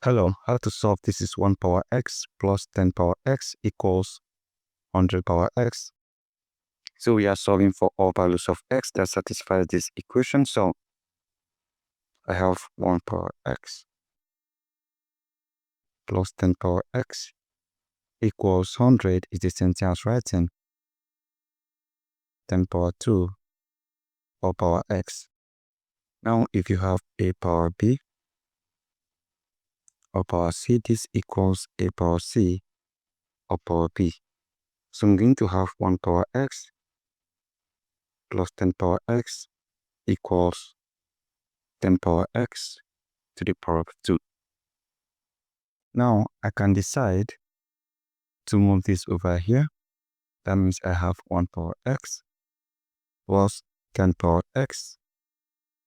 Hello, how to solve this is 1 power x plus 10 power x equals 100 power x. So we are solving for all values of x that satisfies this equation. So I have 1 power x plus 10 power x equals 100 is the same thing as writing 10 power 2 all power x. Now if you have a power b or power c, this equals a power c or power b. So I'm going to have 1 power x plus 10 power x equals 10 power x to the power of 2. Now I can decide to move this over here. That means I have 1 power x plus 10 power x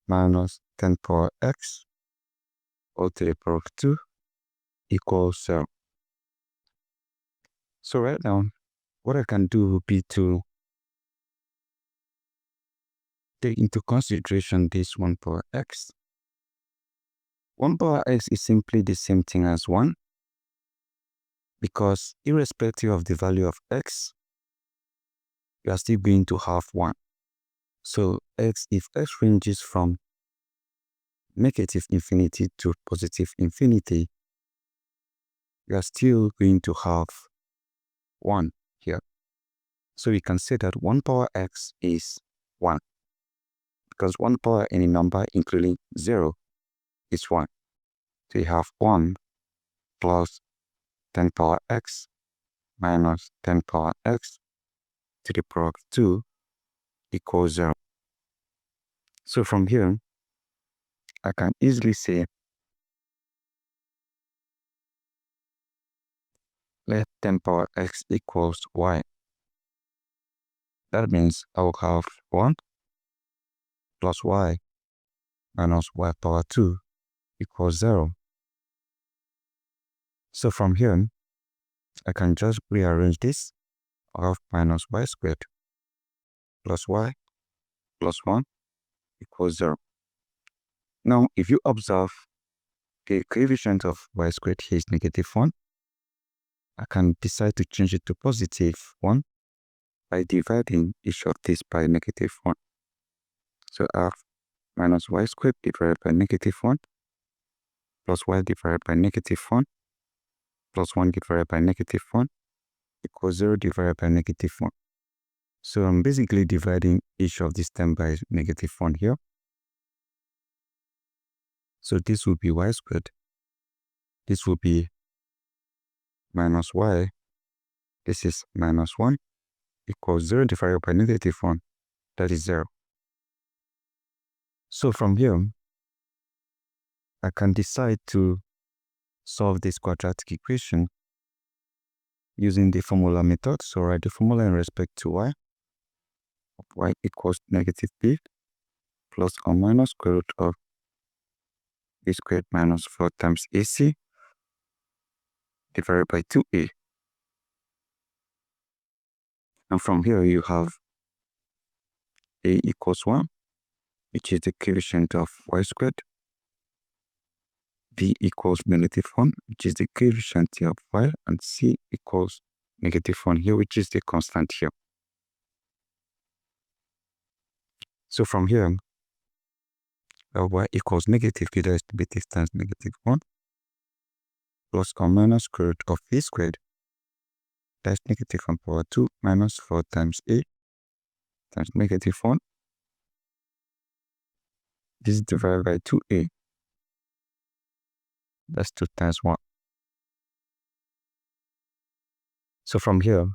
minus 10 power x all to the power of 2 equals 0. So right now, what I can do would be to take into consideration this 1 power x. 1 power x is simply the same thing as 1 because irrespective of the value of x, you are still going to have 1. So if x ranges from negative infinity to positive infinity, you are still going to have 1 here. So we can say that 1 power x is 1 because 1 power any number including 0 is 1. So you have 1 plus 10 power x minus 10 power x to the power of 2 equals 0. So from here, I can easily say let 10 power x equals y. That means I will have 1 plus y minus y power 2 equals 0. So from here, I can just rearrange this. I have minus y squared plus y plus 1 equals 0. Now, if you observe the coefficient of y squared here is negative 1, I can decide to change it to positive 1 by dividing each of these by negative 1. So I have minus y squared divided by negative 1 plus y divided by negative 1 plus 1 divided by negative 1 equals 0 divided by negative 1. So I'm basically dividing each of these terms by negative 1 here. So this will be y squared. This will be minus y. This is minus 1 equals 0 divided by negative 1. That is 0. So from here, I can decide to solve this quadratic equation using the formula method. So write the formula in respect to y. Y equals negative b plus or minus square root of b squared minus 4 times ac divided by 2a. And from here you have a equals 1, which is the coefficient of y squared. B equals negative 1, which is the coefficient here of y, and c equals negative 1 here, which is the constant here. So from here, y equals negative b, that is negative times negative 1, plus or minus square root of a squared, that is negative 1 power 2 minus 4 times a times negative 1. This is divided by 2a. That's 2 times 1. So from here,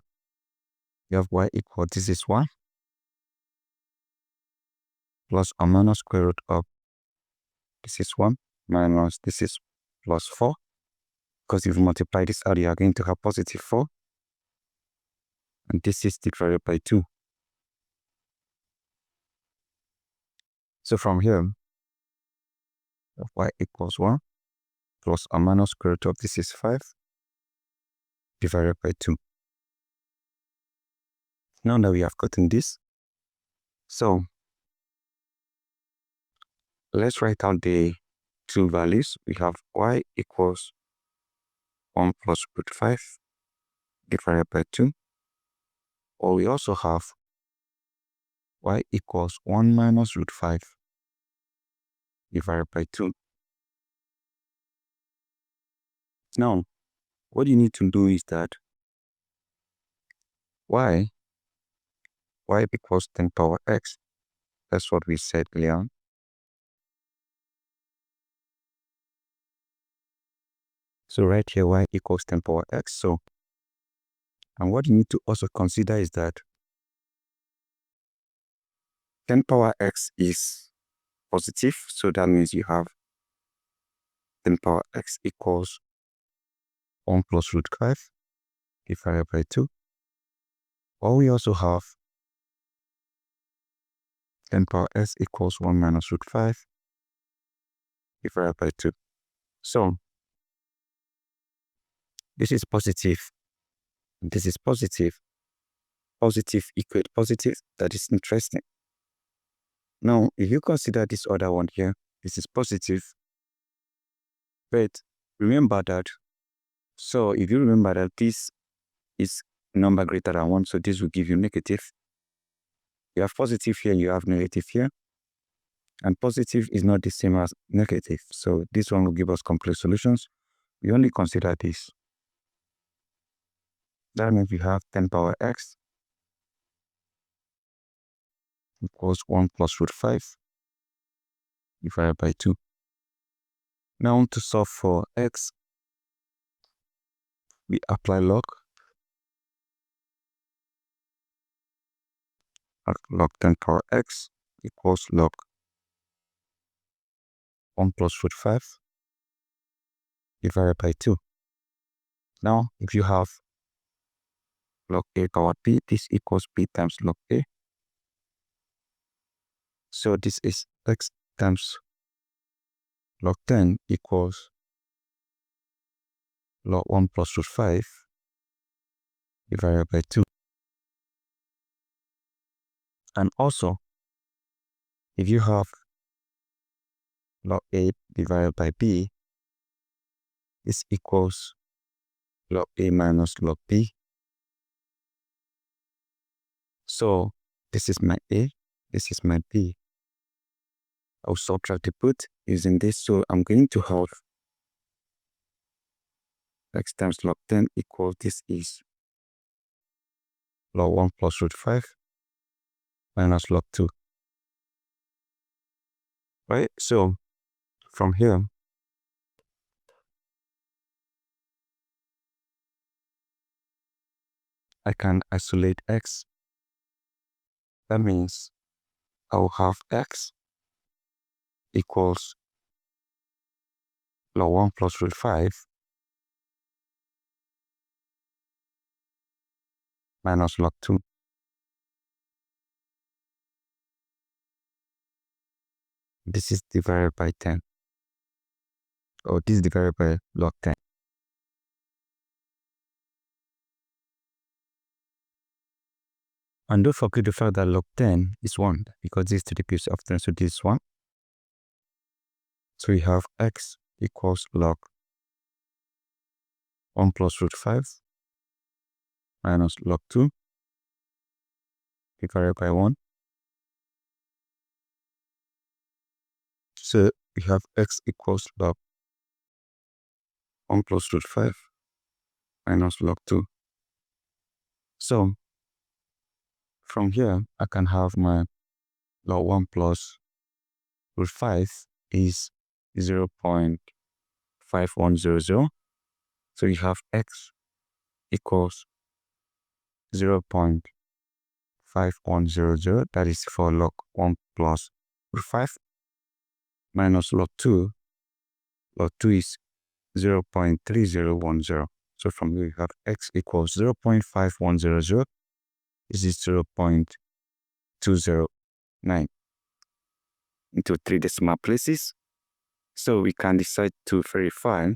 you have y equal, this is 1, plus or minus square root of, this is 1, minus this is plus 4. Because if you multiply this out, you are going to have positive 4. And this is divided by 2. So from here, y equals 1 plus or minus square root of this is 5 divided by 2. Now that we have gotten this, so let's write out the two values. We have y equals 1 plus root 5 divided by 2. Or we also have y equals 1 minus root 5 divided by 2. Now, what you need to do is that y equals 10 power x. That's what we said earlier. So right here, y equals 10 power x. So, and what you need to also consider is that 10 power x is positive. So that means you have 10 power x equals 1 plus root 5 divided by 2. Or we also have 10 power x equals 1 minus root 5 divided by 2. So this is positive. This is positive. Positive equate positive. That is interesting. Now, if you consider this other one here, this is positive. But remember that, so if you remember that this is number greater than 1, so this will give you negative. You have positive here, you have negative here. And positive is not the same as negative. So this one will give us complete solutions. We only consider this. That means we have 10 power x equals 1 plus root 5 divided by 2. Now to solve for x, we apply log. Log 10 power x equals log 1 plus root 5 divided by 2. Now, if you have log a power b, this equals b times log a. So this is x times log 10 equals log 1 plus root 5 divided by 2. And also, if you have log a divided by b, this equals log a minus log b. So this is my a, this is my b. I'll subtract the both using this. So I'm going to have x times log 10 equals, this is log 1 plus root 5 minus log 2. Right? So from here, I can isolate x. That means I'll have x equals log 1 plus root 5 minus log 2. This is divided by 10. Or this is divided by log 10. And don't forget the fact that log 10 is 1 because this is to the base of 10, so this is 1. So we have x equals log 1 plus root 5 minus log 2 divided by 1. So we have x equals log 1 plus root 5 minus log 2. So from here, I can have my log 1 plus root 5 is 0.5100. So you have x equals 0.5100. That is for log 1 plus root 5 minus log 2. Log 2 is 0.3010. So from here, you have x equals 0.5100. This is 0.209 into 3 decimal places. So we can decide to verify.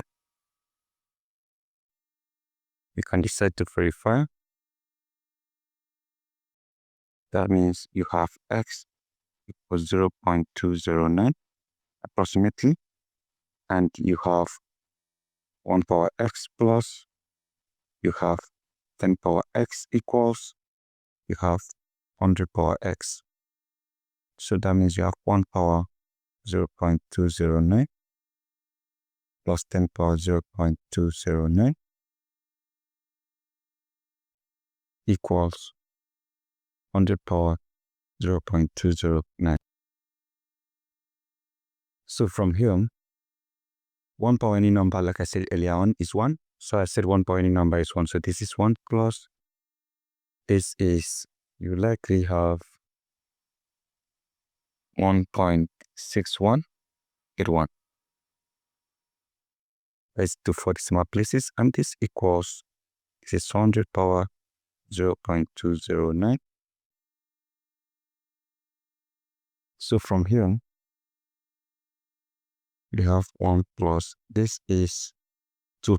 That means you have x equals 0.209 approximately. and you have 1 power x plus, you have 10 power x equals, you have 100 power x. So that means you have 1 power 0.209 plus 10 power 0.209 equals 100 power 0.209. So from here, 1 power any number, like I said earlier on, is 1. So I said 1 power any number is 1. So this is 1 plus this is, you likely have 1.6181. Let's do 4 decimal places, and this equals, this is 100 power 0.209. So from here, you have 1 plus, this is 2.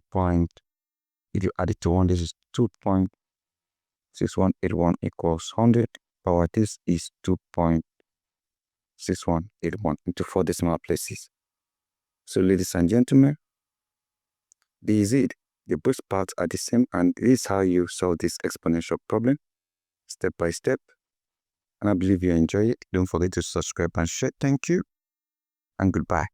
If you add it to 1, this is 2.6181 equals 100 power, this is 2.6181 into 4 decimal places. So ladies and gentlemen, this is it. The both parts are the same, and this is how you solve this exponential problem step by step. And I believe you enjoy it. Don't forget to subscribe and share. Thank you and goodbye.